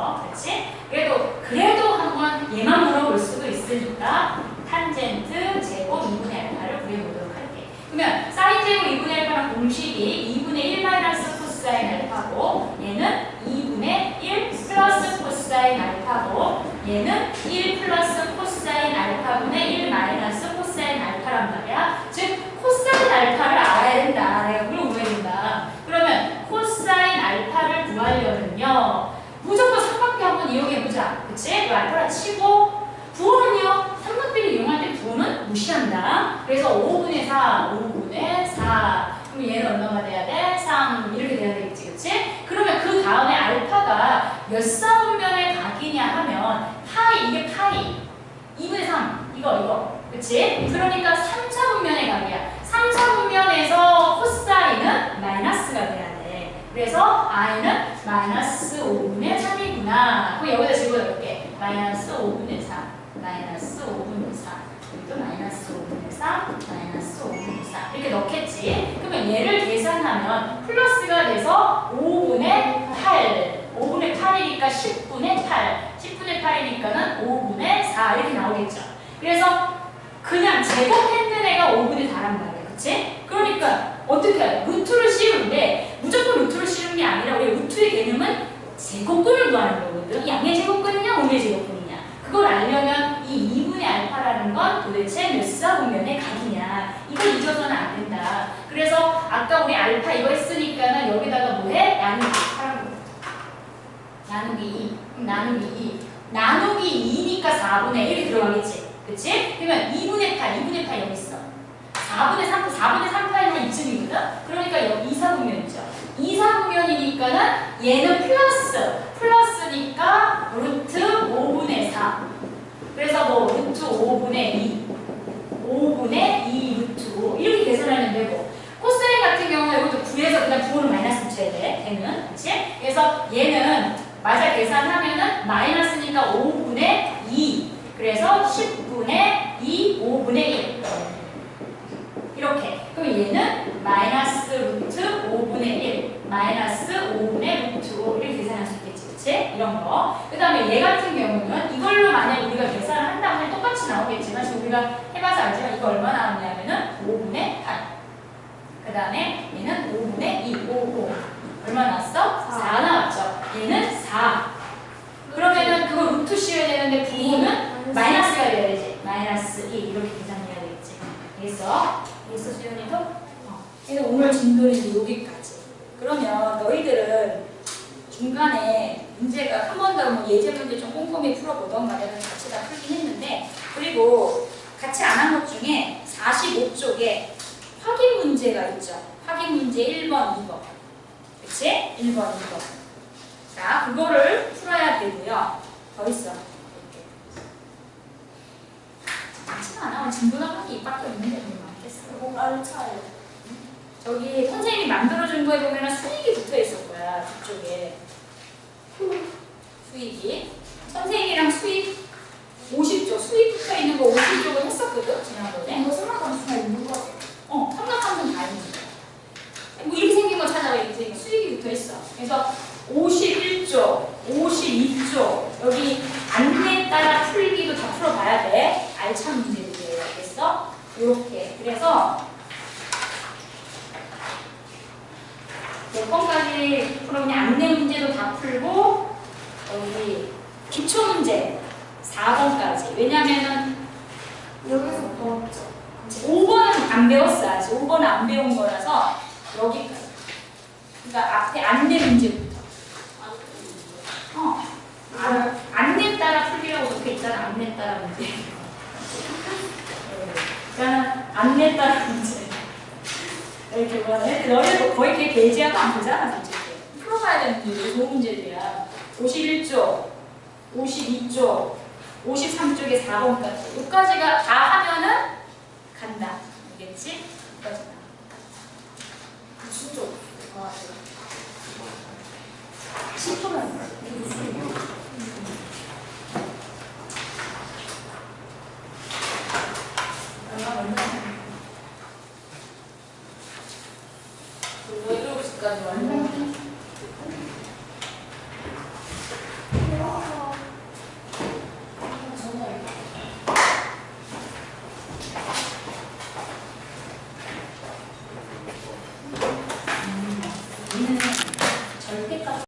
있어. 그렇지? 그래도 한번 얘만 물어볼 수도 있으니까 탄젠트 제곱 2분의 알파를 구해보도록 할게. 그러면 사인 제곱 2분의 알파는 공식이 2분의 1 마이너스 코사인 알파고 얘는 2분의 1 플러스 코사인 알파고 얘는 1 플러스 코사인 알파분의 1 마이너스 코사인 알파란 말이야. 즉 코사인 알파를 알아야 된다. 내가 그걸 구해야 된다. 그러면 코사인 알파를 구하려면요 무조건 삼각비 한번 이용해보자. 그치? 그 알파라 치고 부호는요 삼각비를 이용할 때 부호는 무시한다. 그래서 5분의 4, 5분의 4. 그럼 얘는 얼마가 돼야 돼? 3 이렇게 돼야 되겠지. 그치? 그러면 그 다음에 알파가 몇 사분면의 각이냐 하면 파이, 이게 파이 2분의 3 이거 그치? 그러니까 3차분면의 각이야. 3차분면에서 코사인은 마이너스가 돼야 돼. 그래서 i는 마이너스 5분의 3이구나. 그럼 여기다 집어넣을게. 마이너스 5분의 3 마이너스 5분의 3 여기도 마이너스 5분의 3 마이너스 5분의 4 이렇게 넣겠지. 그러면 얘를 계산하면 플러스가 돼서 5분의 8 5분의 8이니까 10분의 8 10분의 8이니까는 5분의 4 이렇게 나오겠죠. 그래서 그냥 제곱했는 애가 5분의 4란 말이야. 그치? 그러니까 어떻게 해요? 루트를 씌우는데 무조건 루트를 씌우는 게 아니라 우리 루트의 개념은 제곱근을 구하는 거거든. 양의 제곱근이냐 5의 제곱근이냐 그걸 알려면 이 2분의 알파라는 건 도대체 몇 사분면의 각이냐 이걸 잊어서는 안 된다. 그래서 아까 우리 알파 이거 했으니까는 여기다가 뭐해? 나누기 2 나누기 2 나누기 2니까 4분의 1이 들어가겠지. 그치? 그러면 2분의 8 여기 있어. 4분의 3파이는 이쯤이거든? 그러니까 여기 2사분면이죠. 2사분면이니까는 얘는 플러스니까 루트 5분의 4. 그래서 뭐 루트 5분의 2 루트 5 이렇게 계산하면 되고 코사인 같은 경우에 이것도 구해서 그냥 부호를 마이너스 붙여야 돼. 걔는. 그치? 그래서 얘는 맞아 계산하면은 마이너스니까 5분의 2 그래서 10분의 2 5분의 1 이렇게. 그럼 얘는 마이너스 루트 5분의 1 마이너스 5분의 루트 5 이렇게 계산할 수 있겠지. 그치? 이런 거. 그 다음에 얘 같은 경우는 이걸로 만약 우리가 계산을 한다면 똑같이 나오겠지만 지금 우리가 해봐서 알지만 이거 얼마 나왔냐면은 5분의 8. 그 다음에 얘는 5분의 2 5 얼마 나왔어? 4 나왔죠. 얘는 4. 그러면은 그거 루트 씌워야 되는데 부호는 마이너스가 돼야 되지. 마이너스 2 이렇게 계산해야 되겠지. 알겠어? 알겠어 수연이도? 그래서 오늘 진도는 여기까지. 그러면 너희들은 중간에 문제가 한 번 더 뭐 예제 문제 좀 꼼꼼히 풀어보던가 내가 같이 다 풀긴 했는데 그리고 같이 안 한 것 중에 45쪽에 확인 문제가 있죠. 확인 문제 1번, 2번. 그치? 1번, 2번. 자, 그거를 풀어야 되고요. 더 있어. 이렇게. 많지가 않아. 진도나가기 입밖에 없는데 뭐 많겠어. 뭔가를 차요. 저기 선생님이 만들어준 거에 보면 수익이 붙어 있을 거야. 뒤쪽에. 수익이. 선생님이랑 수익 50쪽. 수익 붙어 있는 거 50쪽을 했었거든. 지난번에. 이거 삼각함수가 있는 거. 삼각함수는 다 있는 거야. 뭐 이렇게 생긴 거 찾아봐. 이렇게 생긴 수익이 붙어 있어. 그래서 51쪽, 52쪽 여기 안내에 따라 풀기도 다 풀어봐야 돼. 알찬 문제들이에요. 알겠어? 이렇게. 그래서 몇 번까지 풀었냐? 안내 문제도 다 풀고 여기 기초 문제 4번까지. 왜냐면은 여기서 배웠죠. 5번은 안 배웠어. 아직 5번은 안 배운 거라서 여기까지. 그러니까 앞에 안내 문제부터. 안내 따라 풀기라고 적혀 있잖아. 안내 따라 문제. 그러니까 안내 따라 문제. 이렇게 보면 너희도 거의 이렇게 배제하고 안 보잖아. 솔직히. 풀어봐야 되는 문제들, 좋은 문제들이야. 51쪽, 52쪽, 53쪽에 4번까지. 여기까지가 다 하면은 간다. 알겠지? 여기까지가. 진짜. 10초면